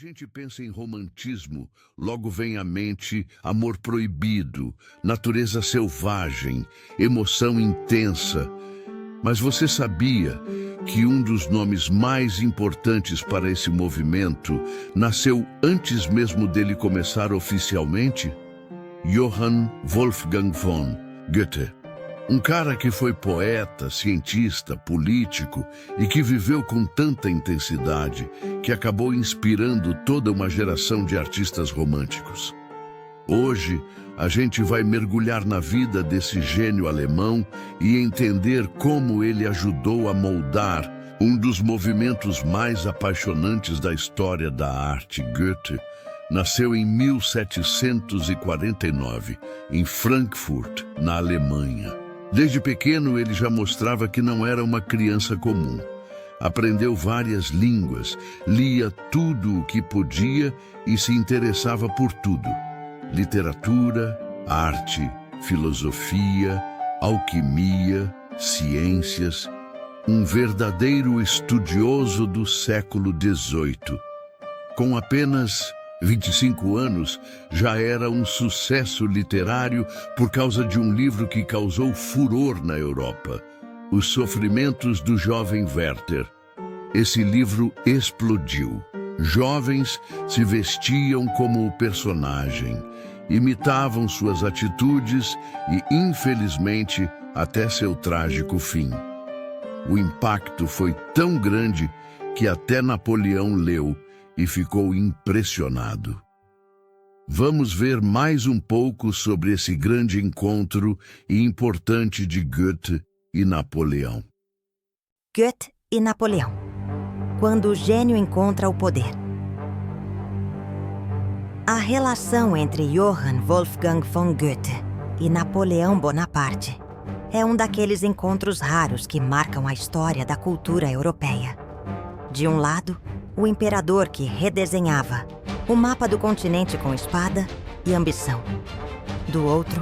gente pensa em romantismo, logo vem à mente amor proibido, natureza selvagem, emoção intensa. Mas você sabia que um dos nomes mais importantes para esse movimento nasceu antes mesmo dele começar oficialmente? Johann Wolfgang von Goethe. Um cara que foi poeta, cientista, político e que viveu com tanta intensidade que acabou inspirando toda uma geração de artistas românticos. Hoje, a gente vai mergulhar na vida desse gênio alemão e entender como ele ajudou a moldar um dos movimentos mais apaixonantes da história da arte. Goethe nasceu em 1749, em Frankfurt, na Alemanha. Desde pequeno, ele já mostrava que não era uma criança comum. Aprendeu várias línguas, lia tudo o que podia e se interessava por tudo. Literatura, arte, filosofia, alquimia, ciências. Um verdadeiro estudioso do século XVIII. Com apenas 25 anos, já era um sucesso literário por causa de um livro que causou furor na Europa, Os Sofrimentos do Jovem Werther. Esse livro explodiu. Jovens se vestiam como o personagem, imitavam suas atitudes e, infelizmente, até seu trágico fim. O impacto foi tão grande que até Napoleão leu e ficou impressionado. Vamos ver mais um pouco sobre esse grande encontro e importante de Goethe e Napoleão. Goethe e Napoleão. Quando o gênio encontra o poder. A relação entre Johann Wolfgang von Goethe e Napoleão Bonaparte é um daqueles encontros raros que marcam a história da cultura europeia. De um lado, o imperador que redesenhava o mapa do continente com espada e ambição. Do outro,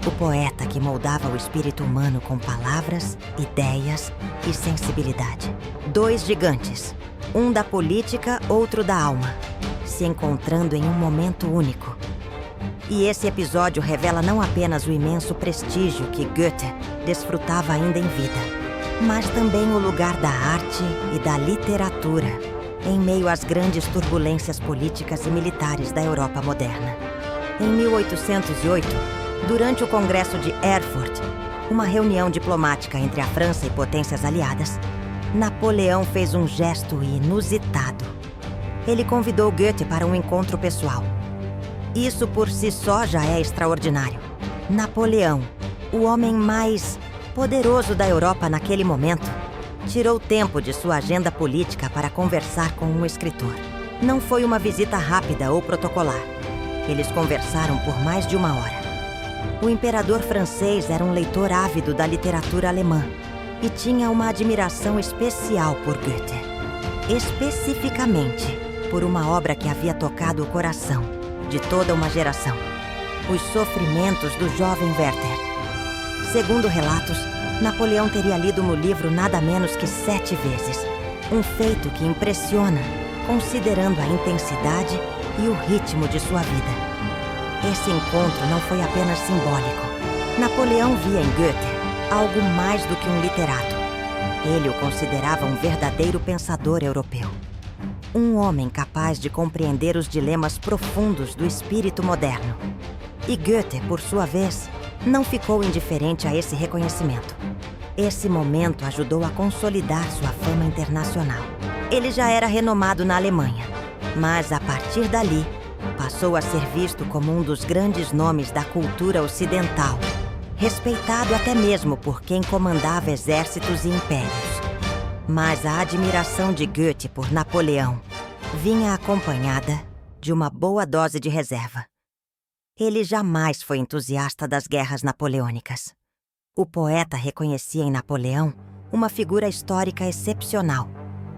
o poeta que moldava o espírito humano com palavras, ideias e sensibilidade. Dois gigantes, um da política, outro da alma, se encontrando em um momento único. E esse episódio revela não apenas o imenso prestígio que Goethe desfrutava ainda em vida, mas também o lugar da arte e da literatura em meio às grandes turbulências políticas e militares da Europa moderna. Em 1808, durante o Congresso de Erfurt, uma reunião diplomática entre a França e potências aliadas, Napoleão fez um gesto inusitado. Ele convidou Goethe para um encontro pessoal. Isso por si só já é extraordinário. Napoleão, o homem mais poderoso da Europa naquele momento, tirou tempo de sua agenda política para conversar com um escritor. Não foi uma visita rápida ou protocolar. Eles conversaram por mais de 1 hora. O imperador francês era um leitor ávido da literatura alemã e tinha uma admiração especial por Goethe. Especificamente por uma obra que havia tocado o coração de toda uma geração: Os Sofrimentos do Jovem Werther. Segundo relatos, Napoleão teria lido no livro nada menos que 7 vezes. Um feito que impressiona, considerando a intensidade e o ritmo de sua vida. Esse encontro não foi apenas simbólico. Napoleão via em Goethe algo mais do que um literato. Ele o considerava um verdadeiro pensador europeu. Um homem capaz de compreender os dilemas profundos do espírito moderno. E Goethe, por sua vez, não ficou indiferente a esse reconhecimento. Esse momento ajudou a consolidar sua fama internacional. Ele já era renomado na Alemanha, mas a partir dali, passou a ser visto como um dos grandes nomes da cultura ocidental, respeitado até mesmo por quem comandava exércitos e impérios. Mas a admiração de Goethe por Napoleão vinha acompanhada de uma boa dose de reserva. Ele jamais foi entusiasta das guerras napoleônicas. O poeta reconhecia em Napoleão uma figura histórica excepcional,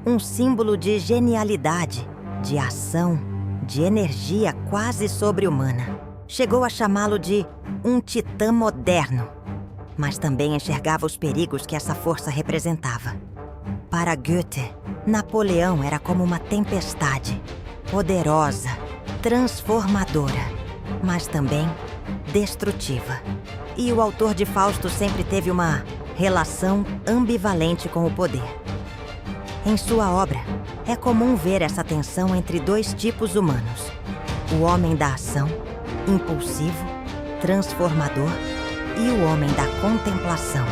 um símbolo de genialidade, de ação, de energia quase sobre-humana. Chegou a chamá-lo de um titã moderno, mas também enxergava os perigos que essa força representava. Para Goethe, Napoleão era como uma tempestade, poderosa, transformadora, mas também destrutiva. E o autor de Fausto sempre teve uma relação ambivalente com o poder. Em sua obra, é comum ver essa tensão entre dois tipos humanos: o homem da ação, impulsivo, transformador, e o homem da contemplação,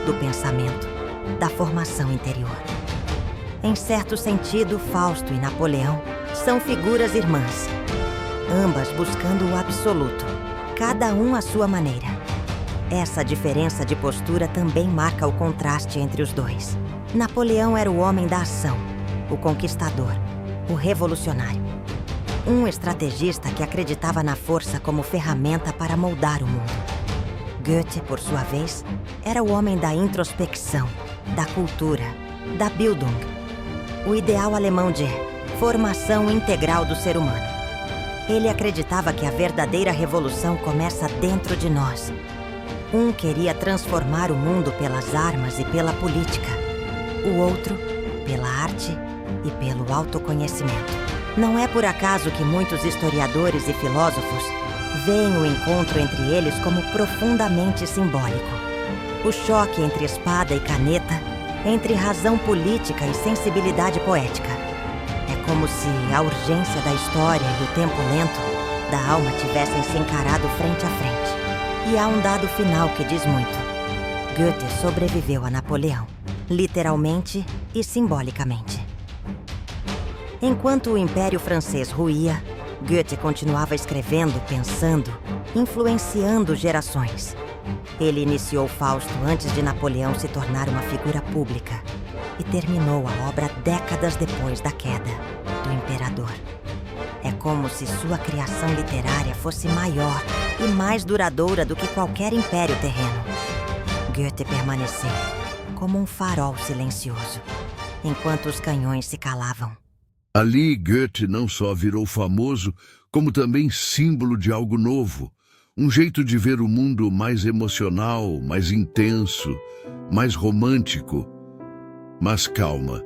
do pensamento, da formação interior. Em certo sentido, Fausto e Napoleão são figuras irmãs, ambas buscando o absoluto, cada um à sua maneira. Essa diferença de postura também marca o contraste entre os dois. Napoleão era o homem da ação, o conquistador, o revolucionário. Um estrategista que acreditava na força como ferramenta para moldar o mundo. Goethe, por sua vez, era o homem da introspecção, da cultura, da Bildung, o ideal alemão de formação integral do ser humano. Ele acreditava que a verdadeira revolução começa dentro de nós. Um queria transformar o mundo pelas armas e pela política. O outro, pela arte e pelo autoconhecimento. Não é por acaso que muitos historiadores e filósofos veem o encontro entre eles como profundamente simbólico. O choque entre espada e caneta, entre razão política e sensibilidade poética. É como se a urgência da história e o tempo lento da alma tivessem se encarado frente a frente. E há um dado final que diz muito. Goethe sobreviveu a Napoleão, literalmente e simbolicamente. Enquanto o Império Francês ruía, Goethe continuava escrevendo, pensando, influenciando gerações. Ele iniciou Fausto antes de Napoleão se tornar uma figura pública e terminou a obra décadas depois da queda do imperador. É como se sua criação literária fosse maior e mais duradoura do que qualquer império terreno. Goethe permaneceu como um farol silencioso, enquanto os canhões se calavam. Ali, Goethe não só virou famoso, como também símbolo de algo novo. Um jeito de ver o mundo mais emocional, mais intenso, mais romântico. Mas calma,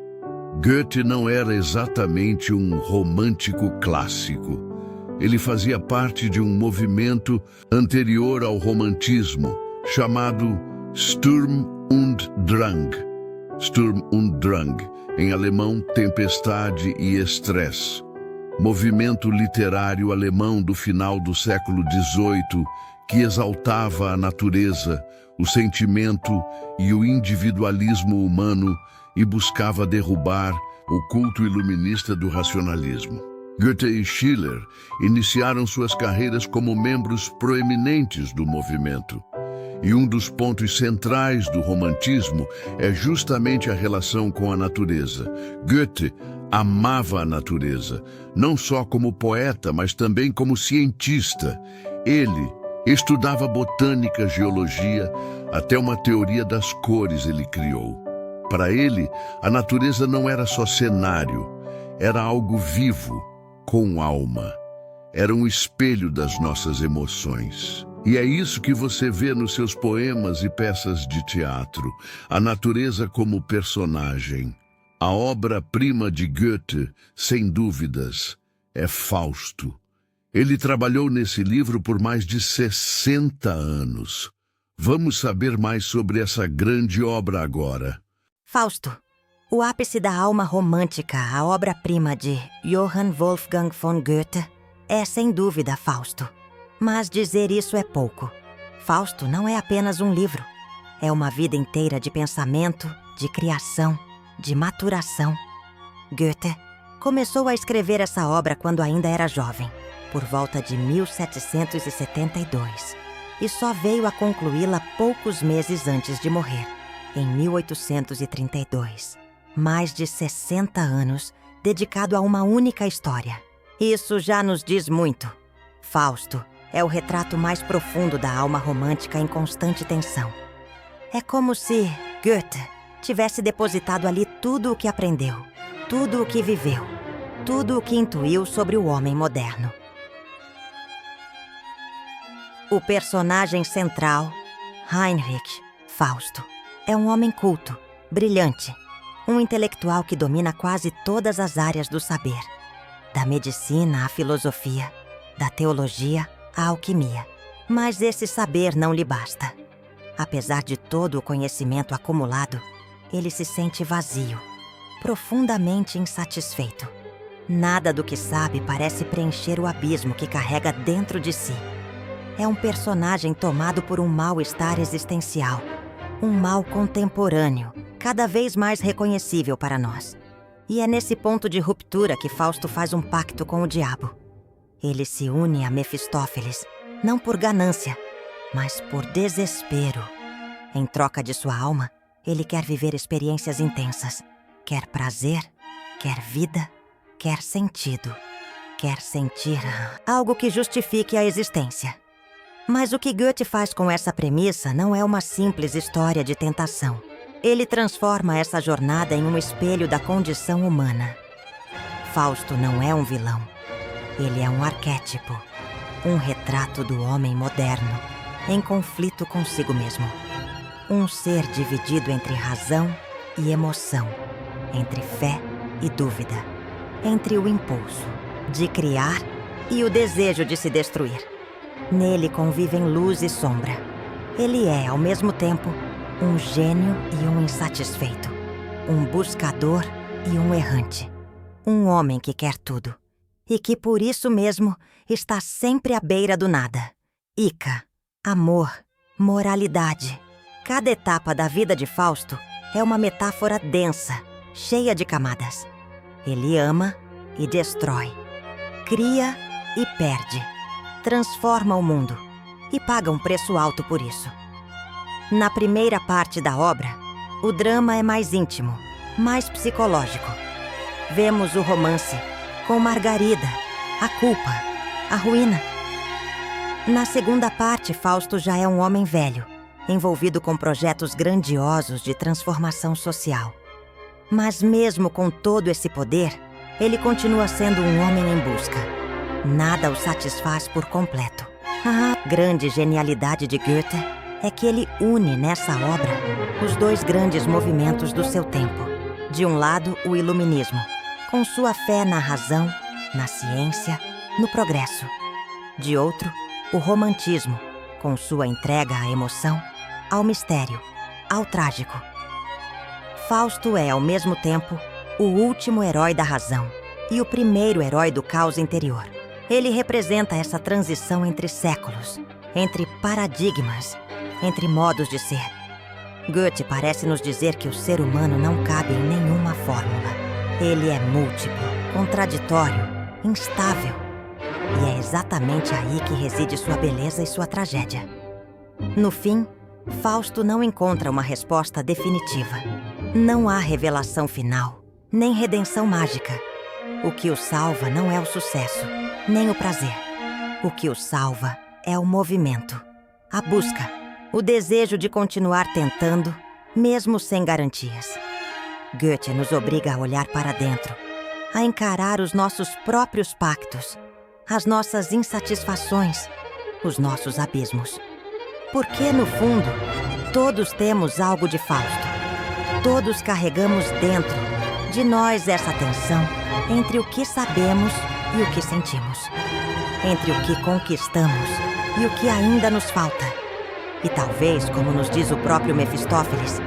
Goethe não era exatamente um romântico clássico. Ele fazia parte de um movimento anterior ao romantismo, chamado Sturm und Drang. Sturm und Drang, em alemão, tempestade e estresse. Movimento literário alemão do final do século XVIII que exaltava a natureza, o sentimento e o individualismo humano e buscava derrubar o culto iluminista do racionalismo. Goethe e Schiller iniciaram suas carreiras como membros proeminentes do movimento. E um dos pontos centrais do romantismo é justamente a relação com a natureza. Goethe amava a natureza, não só como poeta, mas também como cientista. Ele estudava botânica, geologia, até uma teoria das cores ele criou. Para ele, a natureza não era só cenário, era algo vivo, com alma. Era um espelho das nossas emoções. E é isso que você vê nos seus poemas e peças de teatro, a natureza como personagem. A obra-prima de Goethe, sem dúvidas, é Fausto. Ele trabalhou nesse livro por mais de 60 anos. Vamos saber mais sobre essa grande obra agora. Fausto, o ápice da alma romântica, a obra-prima de Johann Wolfgang von Goethe, é sem dúvida Fausto. Mas dizer isso é pouco. Fausto não é apenas um livro. É uma vida inteira de pensamento, de criação, de maturação. Goethe começou a escrever essa obra quando ainda era jovem, por volta de 1772, e só veio a concluí-la poucos meses antes de morrer, em 1832. Mais de 60 anos dedicado a uma única história. Isso já nos diz muito. Fausto é o retrato mais profundo da alma romântica em constante tensão. É como se Goethe tivesse depositado ali tudo o que aprendeu, tudo o que viveu, tudo o que intuiu sobre o homem moderno. O personagem central, Heinrich Fausto, é um homem culto, brilhante, um intelectual que domina quase todas as áreas do saber, da medicina à filosofia, da teologia à alquimia. Mas esse saber não lhe basta. Apesar de todo o conhecimento acumulado, ele se sente vazio, profundamente insatisfeito. Nada do que sabe parece preencher o abismo que carrega dentro de si. É um personagem tomado por um mal-estar existencial, um mal contemporâneo, cada vez mais reconhecível para nós. E é nesse ponto de ruptura que Fausto faz um pacto com o diabo. Ele se une a Mefistófeles, não por ganância, mas por desespero. Em troca de sua alma, ele quer viver experiências intensas. Quer prazer, quer vida, quer sentido. Quer sentir algo que justifique a existência. Mas o que Goethe faz com essa premissa não é uma simples história de tentação. Ele transforma essa jornada em um espelho da condição humana. Fausto não é um vilão. Ele é um arquétipo, um retrato do homem moderno, em conflito consigo mesmo. Um ser dividido entre razão e emoção, entre fé e dúvida, entre o impulso de criar e o desejo de se destruir. Nele convivem luz e sombra. Ele é, ao mesmo tempo, um gênio e um insatisfeito, um buscador e um errante, um homem que quer tudo e que, por isso mesmo, está sempre à beira do nada. Ica, amor, moralidade. Cada etapa da vida de Fausto é uma metáfora densa, cheia de camadas. Ele ama e destrói, cria e perde, transforma o mundo e paga um preço alto por isso. Na primeira parte da obra, o drama é mais íntimo, mais psicológico. Vemos o romance com Margarida, a culpa, a ruína. Na segunda parte, Fausto já é um homem velho, envolvido com projetos grandiosos de transformação social. Mas mesmo com todo esse poder, ele continua sendo um homem em busca. Nada o satisfaz por completo. A grande genialidade de Goethe é que ele une nessa obra os dois grandes movimentos do seu tempo. De um lado, o iluminismo, com sua fé na razão, na ciência, no progresso. De outro, o romantismo, com sua entrega à emoção, ao mistério, ao trágico. Fausto é, ao mesmo tempo, o último herói da razão e o primeiro herói do caos interior. Ele representa essa transição entre séculos, entre paradigmas, entre modos de ser. Goethe parece nos dizer que o ser humano não cabe em nenhuma fórmula. Ele é múltiplo, contraditório, instável. E é exatamente aí que reside sua beleza e sua tragédia. No fim, Fausto não encontra uma resposta definitiva. Não há revelação final, nem redenção mágica. O que o salva não é o sucesso, nem o prazer. O que o salva é o movimento, a busca, o desejo de continuar tentando, mesmo sem garantias. Goethe nos obriga a olhar para dentro, a encarar os nossos próprios pactos, as nossas insatisfações, os nossos abismos. Porque, no fundo, todos temos algo de Fausto. Todos carregamos dentro de nós essa tensão entre o que sabemos e o que sentimos, entre o que conquistamos e o que ainda nos falta. E talvez, como nos diz o próprio Mefistófeles,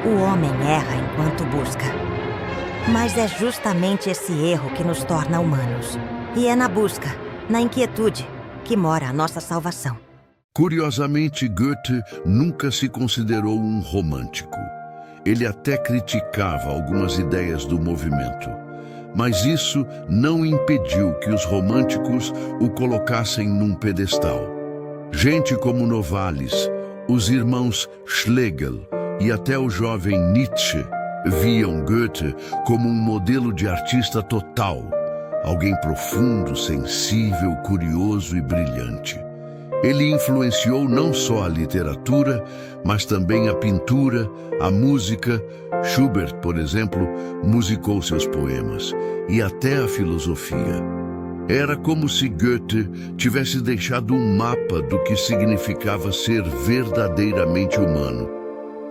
o homem erra enquanto busca. Mas é justamente esse erro que nos torna humanos. E é na busca, na inquietude, que mora a nossa salvação. Curiosamente, Goethe nunca se considerou um romântico. Ele até criticava algumas ideias do movimento. Mas isso não impediu que os românticos o colocassem num pedestal. Gente como Novalis, os irmãos Schlegel e até o jovem Nietzsche viam Goethe como um modelo de artista total, alguém profundo, sensível, curioso e brilhante. Ele influenciou não só a literatura, mas também a pintura, a música. Schubert, por exemplo, musicou seus poemas, e até a filosofia. Era como se Goethe tivesse deixado um mapa do que significava ser verdadeiramente humano.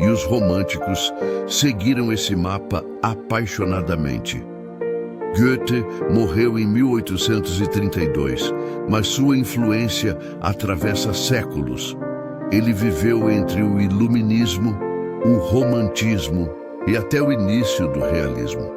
E os românticos seguiram esse mapa apaixonadamente. Goethe morreu em 1832, mas sua influência atravessa séculos. Ele viveu entre o iluminismo, o romantismo e até o início do realismo.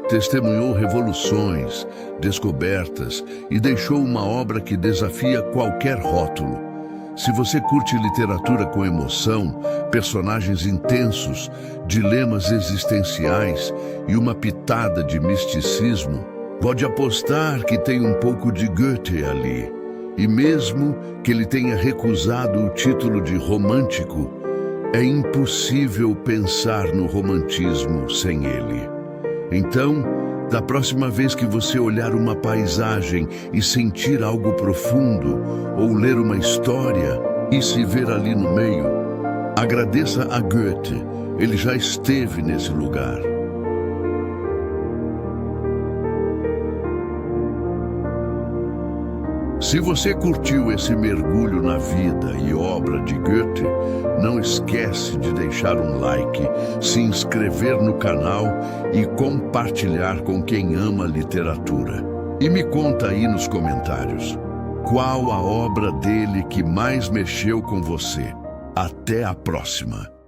Testemunhou revoluções, descobertas e deixou uma obra que desafia qualquer rótulo. Se você curte literatura com emoção, personagens intensos, dilemas existenciais e uma pitada de misticismo, pode apostar que tem um pouco de Goethe ali. E mesmo que ele tenha recusado o título de romântico, é impossível pensar no romantismo sem ele. Então, da próxima vez que você olhar uma paisagem e sentir algo profundo, ou ler uma história e se ver ali no meio, agradeça a Goethe, ele já esteve nesse lugar. Se você curtiu esse mergulho na vida e obra de Goethe, não esquece de deixar um like, se inscrever no canal e compartilhar com quem ama literatura. E me conta aí nos comentários, qual a obra dele que mais mexeu com você? Até a próxima!